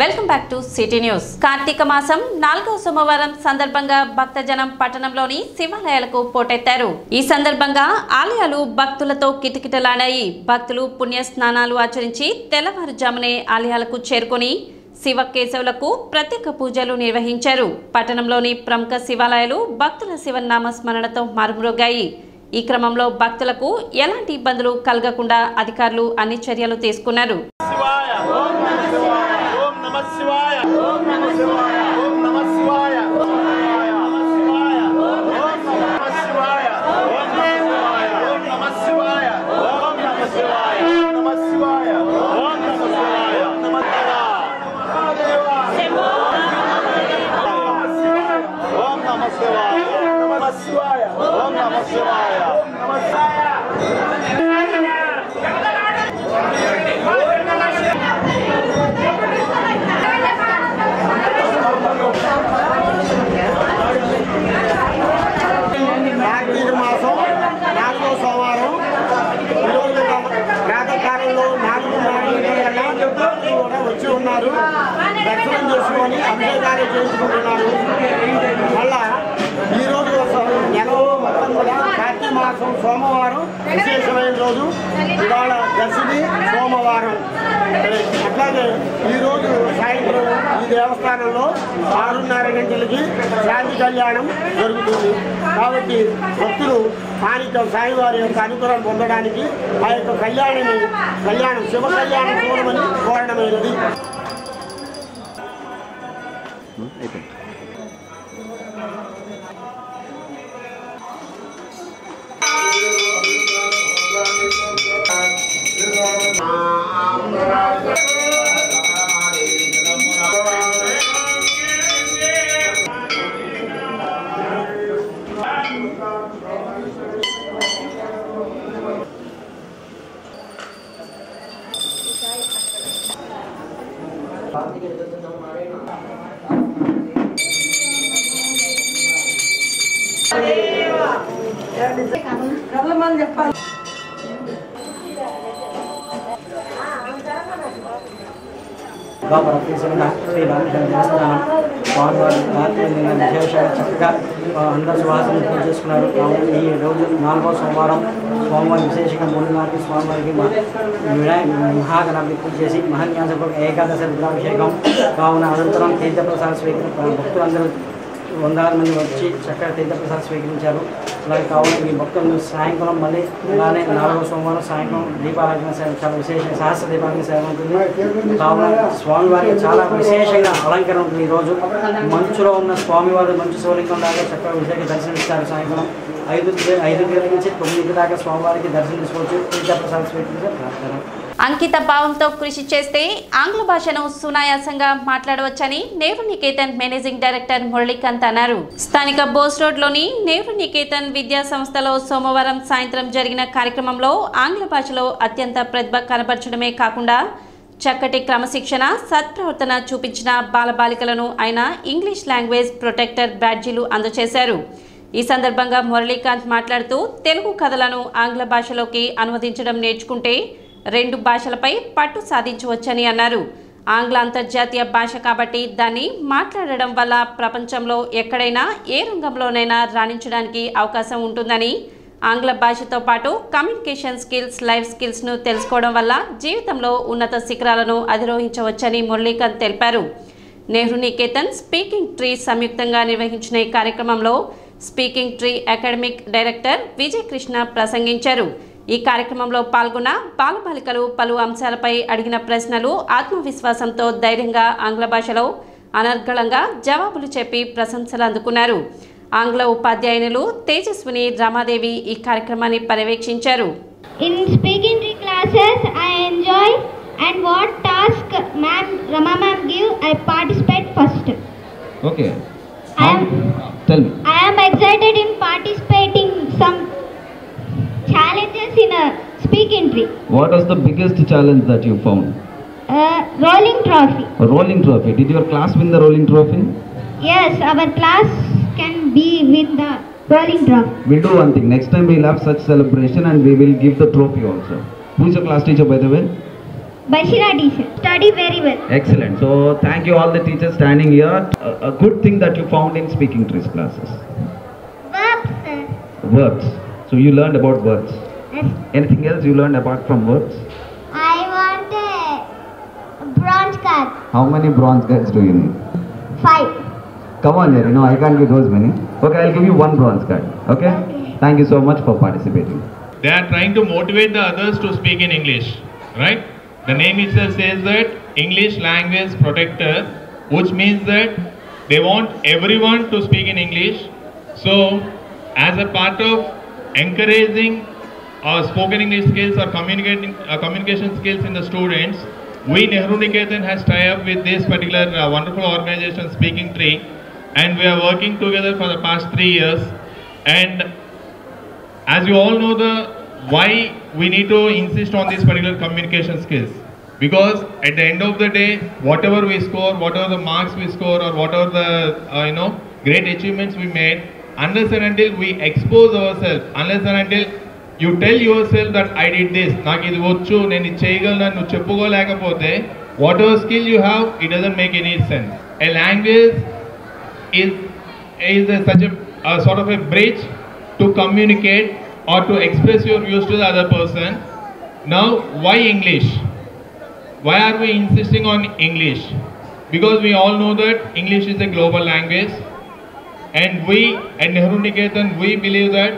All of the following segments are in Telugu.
Welcome back to City News. Karthika మాసం 4వ సోమవారం సందర్భంగా భక్తజనం పట్టణంలోని శివాలయాలకు పోటెత్తారు. ఈ సందర్భంగా ఆలయాలు భక్తులతో కిటకిటలాడాయి. భక్తులు పుణ్య స్నానాలు ఆచరించి తెల్లవారుజామునే ఆలయాలకు చేరుకొని శివకేశవులకు ప్రత్యేక పూజలు నిర్వహించారు. పట్టణంలోని ప్రముఖ శివాలయాలు భక్తుల శివనామ స్మరణతో మారుమ్రోగాయి. ఈ క్రమంలో భక్తులకు ఎలాంటి ఇబ్బందులు కలగకుండా అధికారులు అన్ని చర్యలు తీసుకున్నారు. దర్శనం చేసుకొని అభిషేకాలు చేసుకుంటున్నారు. మళ్ళా ఈరోజు నెల మొత్తం కూడా కార్తీక మాసం సోమవారం విశేషమైన రోజు. ఇవాళ దశమి సోమవారం. అట్లాగే ఈరోజు సాయంత్రం ఈ దేవస్థానంలో 6:30 గంటలకి శాంతి కళ్యాణం జరుగుతుంది. కాబట్టి భక్తులు స్థానిక సాయివారి యొక్క అనుగ్రహం పొందడానికి ఆ యొక్క కళ్యాణం శివ కళ్యాణం చూడమని కోరడమైనది. చెప్పాలి. శ్రీ రామకృష్ణ దేవస్థానం స్వామివారి రాత్రి విశేషంగా చక్కగా అందరూ సువాసన పూజ చేసుకున్నారు. ఈ రోజు 4వ సోమవారం స్వామివారి విశేషంగా 3 స్వామివారికి మహాగణాన్ని పూజ చేసి మహాన్యాస ఏకాదశ రుద్రాభిషేకం కావున అనంతరం తీర్థప్రసాద స్వీకరణ భక్తులందరూ వందల మంది వచ్చి చక్కగా తీర్థప్రసాదం స్వీకరించారు. అలాగే కావున ఈ భక్తులు సాయంకాలం మళ్ళీ అలానే 4వ సోమవారం సాయంకాలం దీపారాధన సేవ చాలా విశేషంగా సహస్ర దీపారాధన సేవ ఉంటుంది. కావున స్వామివారికి చాలా విశేషంగా అలంకరణ ఉంటుంది. ఈరోజు మంచులో ఉన్న స్వామివారు మంచు శివలింగం లాగా చక్కగా విశేషంగా దర్శనమిస్తారు. సాయంకాలం 5 గంటల నుంచి 9 దాకా స్వామివారికి దర్శనం తీసుకోవచ్చు. తీర్థప్రసాదం స్వీకరించే ప్రార్థన. అంకిత భావంతో కృషి చేస్తే ఆంగ్ల భాషను సునాయాసంగా మాట్లాడవచ్చని నెహ్రూ నికేతన్ మేనేజింగ్ డైరెక్టర్ మురళీకాంత్ అన్నారు. స్థానిక బోస్ రోడ్లోని నెహ్రూ నికేతన్ విద్యా సంస్థలో సోమవారం సాయంత్రం జరిగిన కార్యక్రమంలో ఆంగ్ల భాషలో అత్యంత ప్రతిభ కనబరచడమే కాకుండా చక్కటి క్రమశిక్షణ సత్ప్రవర్తన చూపించిన బాలబాలికలను ఆయన ఇంగ్లీష్ లాంగ్వేజ్ ప్రొటెక్టర్ బ్యాడ్జీలు అందజేశారు. ఈ సందర్భంగా మురళీకాంత్ మాట్లాడుతూ తెలుగు కథలను ఆంగ్ల భాషలోకి అనువదించడం నేర్చుకుంటే 2 భాషలపై పట్టు సాధించవచ్చని అన్నారు. ఆంగ్ల అంతర్జాతీయ భాష కాబట్టి దాన్ని మాట్లాడడం వల్ల ప్రపంచంలో ఎక్కడైనా ఏ రంగంలోనైనా రాణించడానికి అవకాశం ఉంటుందని, ఆంగ్ల భాషతో పాటు కమ్యూనికేషన్ స్కిల్స్, లైఫ్ స్కిల్స్ను తెలుసుకోవడం వల్ల జీవితంలో ఉన్నత శిఖరాలను అధిరోహించవచ్చని మురళీకాంత్ తెలిపారు. నెహ్రూ నికేతన్ స్పీకింగ్ ట్రీ సంయుక్తంగా నిర్వహించిన ఈ కార్యక్రమంలో speaking tree academic director Vijay Krishna ప్రసంగించారు. ఈ కార్యక్రమంలో పాల్గొన్న బాలబాలికలు పలు అంశాలపై అడిగిన ప్రశ్నలు ఆత్మవిశ్వాసంతో ధైర్యంగా ఆంగ్ల భాషలో అనర్గళంగా జవాబులు చెప్పి ప్రశంసలు అందుకున్నారు. ఆంగ్ల ఉపాధ్యాయునులు తేజస్విని రమాదేవి ఈ కార్యక్రమాన్ని పర్యవేక్షించారు. In speaking tree classes I enjoy and what task Rama ma'am give I participate first. Okay. Tell me. I am excited in participating some challenges in a speaking tree. What was the biggest challenge that you found? Rolling trophy. A rolling trophy. Did your class win the rolling trophy? Yes, our class can be win the rolling trophy. We'll do one thing. Next time we'll have such celebration and we will give the trophy also. Who is your class teacher, by the way? Bashira teacher. Study very well. Excellent. So thank you all the teachers standing here. A good thing that you found in speaking trees classes. Verbs, sir. Verbs. So you learned about verbs. Yes. Anything else you learned apart from verbs? I want a bronze card. How many bronze cards do you need? 5. Come on here, I can't give those many. Okay, I'll give you 1 bronze card. Okay? Okay. Thank you so much for participating. They are trying to motivate the others to speak in English, right? The name itself says that English Language Protector, which means that they want everyone to speak in English. So, as a part of encouraging spoken English skills or communication skills in the students, we Nehru Niketan has tied up with this particular wonderful organization, Speaking Tree, and we are working together for the past 3 years. And as you all know, why we need to insist on these particular communication skills, because at the end of the day, whatever we score, whatever the marks we score, or whatever the great achievements we made, unless and until we expose ourselves, unless and until you tell yourself that I did this, నాకు ఇది వచ్చు, నేను ఇది చేయగలను, నువ్వు చెప్పుకోలేకపోతే, whatever skill you have, it doesn't make any sense. A language is such a sort of a bridge to communicate or to express your views to the other person. Now, why English? Why are we insisting on English? Because we all know that English is a global language, and we at Nehru Niketan, we believe that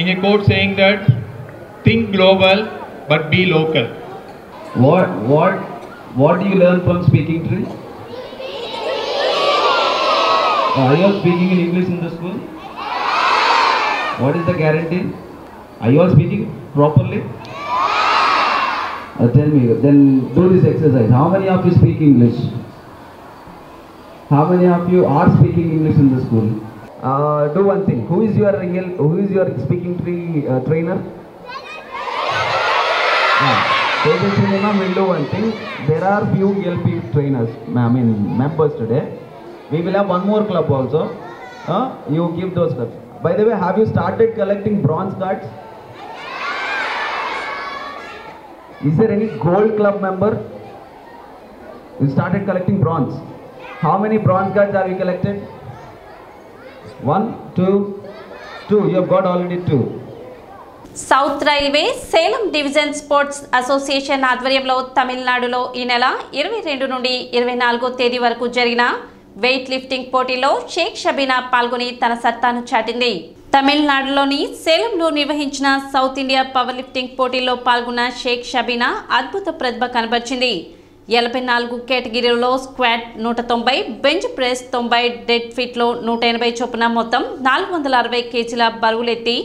in a quote saying that think global but be local. What do you learn from Speaking Tree? Are you all speaking in English in the school? What is the guarantee? Are you all speaking properly? Tell me, then do this exercise. How many of you speak English? How many of you are speaking English in the school? Do one thing. Who is your Speaking Tree trainer? We'll do one thing. There are few ELP trainers, members today. We will have one more club also. You give those clubs. By the way, have you started collecting bronze cards? Is there any gold club member? You started collecting bronze. How many bronze cards have you collected? 1, 2. You have got already 2. South railway Salem division sports association ఆధ్వర్యంలో తమిళనాడులో ఈ నెల 22 నుండి 24వ తేదీ వరకు జరిగిన వెయిట్ లిఫ్టింగ్ పోటీలో షేక్ షబీనా పాల్గొని తన సత్తాను చాటింది. తమిళనాడులోని సేలంలో నిర్వహించిన సౌత్ ఇండియా పవర్ లిఫ్టింగ్ పోటీల్లో పాల్గొన్న షేక్ షబీనా అద్భుత ప్రతిభ కనబర్చింది. 84 కేటగిరీలో స్క్వాట్ 190, బెంచ్ ప్రెస్ 90, డెడ్ ఫిట్లో 180 చొప్పున మొత్తం 460 కేజీల బరువులెత్తి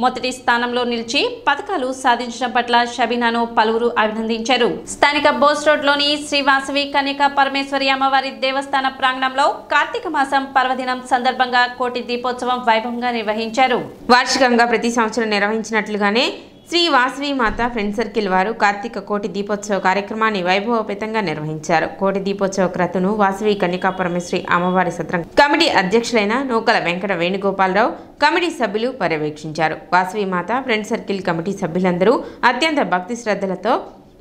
మొదటి స్థానంలో నిలిచి పతకాలు సాధించిన పట్ల షబీనాను పలువురు అభినందించారు. స్థానిక బోస్ రోడ్లోని శ్రీ వాసవి కన్యకా పరమేశ్వరి అమ్మవారి దేవస్థాన ప్రాంగణంలో కార్తీక మాసం పర్వదినం సందర్భంగా కోటి దీపోత్సవం వైభవంగా నిర్వహించారు. వార్షికంగా ప్రతి సంవత్సరం నిర్వహించినట్లుగానే శ్రీ వాసవి మాత ఫ్రెండ్ సర్కిల్ వారు కార్తీక కోటి దీపోత్సవ కార్యక్రమాన్ని వైభవపేతంగా నిర్వహించారు. కోటి దీపోత్సవ క్రతును వాసవి కన్యకా పరమేశ్వరి అమ్మవారి సత్రం కమిటీ అధ్యక్షులైన నూకల వెంకట వేణుగోపాలరావు, కమిటీ సభ్యులు పర్యవేక్షించారు. వాసవి మాత ఫ్రెండ్ సర్కిల్ కమిటీ సభ్యులందరూ అత్యంత భక్తి శ్రద్ధలతో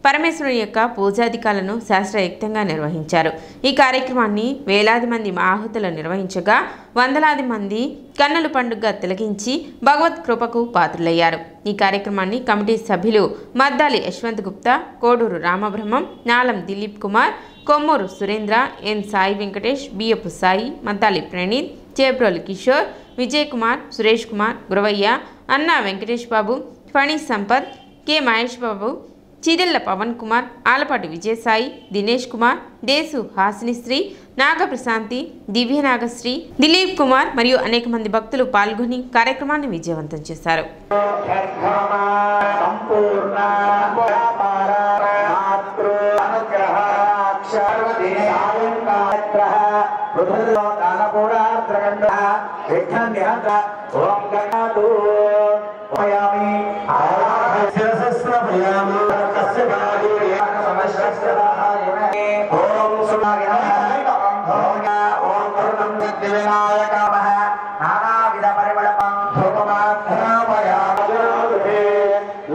పరమేశ్వరుని యొక్క పూజాధికాలను శాస్త్రయుక్తంగా నిర్వహించారు. ఈ కార్యక్రమాన్ని వేలాది మంది ఆహుతులు నిర్వహించగా వందలాది మంది కన్నుల పండుగగా తిలకించి భగవత్ కృపకు పాత్రులయ్యారు. ఈ కార్యక్రమాన్ని కమిటీ సభ్యులు మద్దాలి యశ్వంత్ గుప్తా, కోడూరు రామబ్రహ్మం, నాలం దిలీప్ కుమార్, కొమ్మూరు సురేంద్ర, ఎన్ సాయి వెంకటేష్, బియ్యపు సాయి, మద్దాలి ప్రణీత్, చేబ్రోలు కిషోర్, విజయ్ కుమార్, సురేష్ కుమార్, గురవయ్య, అన్నా వెంకటేష్ బాబు, ఫణి సంపత్, కె మహేష్ బాబు, చీదెళ్ల పవన్ కుమార్, ఆలపాటి విజయసాయి, దినేష్ కుమార్, దేశు హాసినిశ్రీ, నాగప్రశాంతి, దివ్యనాగశ్రీ, దిలీప్ కుమార్ మరియు అనేక మంది భక్తులు పాల్గొని కార్యక్రమాన్ని విజయవంతం చేశారు.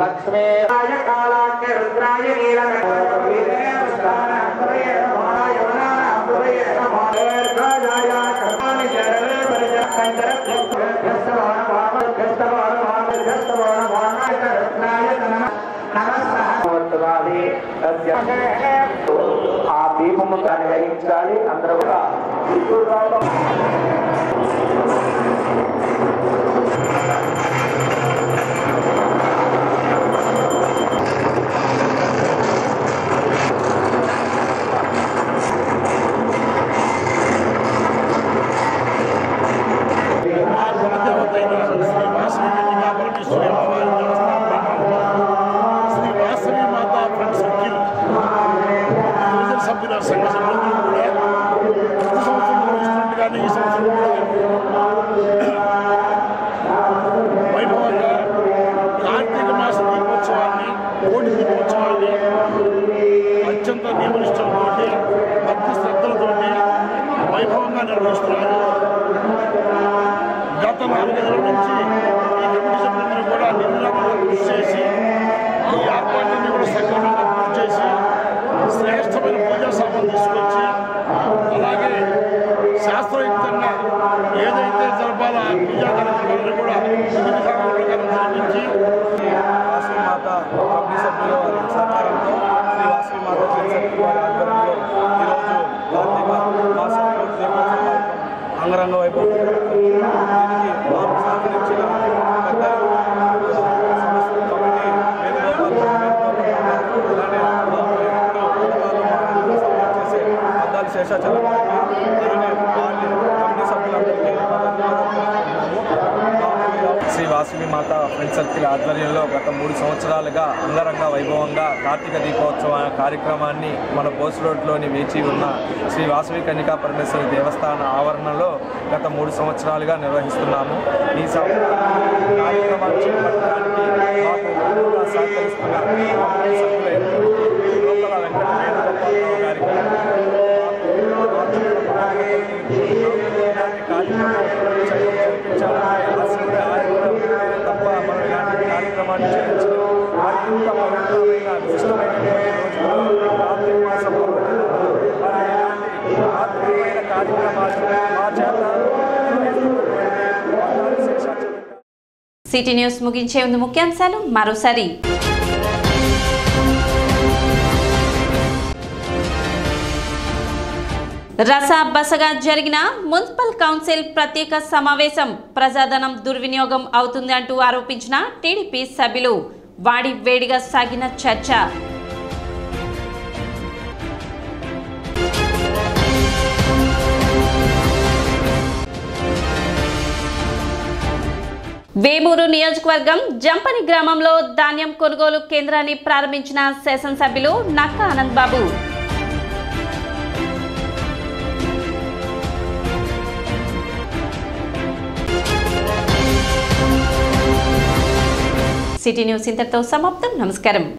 లక్ష్మీ కాళాఖ్య రుద్రాయ నీలకంఠ ఆ దీపము దాన్ని వెలిగించాలి. అందరూ కూడా వైభవంగా కార్తీక మాస దీపోత్సవాన్ని కోటి దీపోత్సవాన్ని అత్యంత నియమనిష్టంతో భక్తి శ్రద్ధలతోటి వైభవంగా నిర్వహిస్తున్నారు. గత 4 నెలల నుంచి ఈ కమిటీ సభ్యులందరూ కూడా నిర్విరామంగా కృషి చేసి ఈ ఏర్పాట్లన్నీ కూడా సక్రమంగా పూర్తి చేసి శ్రేష్టమైన పూజా సామాన్ తీసుకొచ్చి అలాగే శాస్త్రయుక్తంగా ఏదైతే జరపాలో ఆ పూజా కార్యక్రమాలను కూడా విధానాల ప్రకారం జరిపించి వాసవిమాత కమిటీ సభ్యుల వారి సహకారంతో శ్రీ వాసవిమాత ఫ్రెండ్స్ వారి ఆధ్వర్యంలో ఈరోజు కార్తీక మాస దీపోత్సవం అంగరంగ వైభవం దీనికి మాకు సహకరించిన పెద్దలు సమస్త కమిటీ అలానే సపోర్ట్ చేసే అద్దాలు శేషాచలం అలానే వాళ్ళ కమిటీ సభ్యులందరికీ శ్రీ వాసవి మాత ఫ్రెండ్ సర్కిల్ ఆధ్వర్యంలో గత 3 సంవత్సరాలుగా అంగరంగ వైభవంగా కార్తీక దీపోత్సవ కార్యక్రమాన్ని మన బోస్ రోడ్లోని వేచి ఉన్న శ్రీ వాసవి కన్యకా పరమేశ్వరి దేవస్థాన ఆవరణలో గత 3 సంవత్సరాలుగా నిర్వహిస్తున్నాము. ఈ కార్యక్రమాన్ని చేపట్టడానికి మాకు ఎక్కువగా సహకరిస్తున్న లోపల వెంకట వేణుగోపాలరావు గారికి ఇలాంటి కార్యక్రమం తప్ప మనం ఇలాంటి కార్యక్రమాన్ని చేయించడం మరింత పవిత్రమైన విశిష్టమైనటువంటి రోజుల్లో కార్తీక మాసంలో మరి ఇలాంటి ఆత్మీయమైన కార్యక్రమాలు మా చేత సిటీ న్యూస్ ముగించే ముందు ముఖ్యాంశాలు మరోసారి. రసాబసగా జరిగిన మున్సిపల్ కౌన్సిల్ ప్రత్యేక సమావేశం ప్రజాధనం దుర్వినియోగం అవుతుంది అంటూ ఆరోపించిన టీడీపీ సభ్యులు. వాడి వేడిగా సాగిన చర్చ. వేమూరు నియోజకవర్గం జంపని గ్రామంలో ధాన్యం కొనుగోలు కేంద్రాన్ని ప్రారంభించిన శాసనసభ్యులు నక్కా ఆనంద్ బాబు. సిటీ న్యూస్ ఇంతటితో సమాప్తం. నమస్కారం.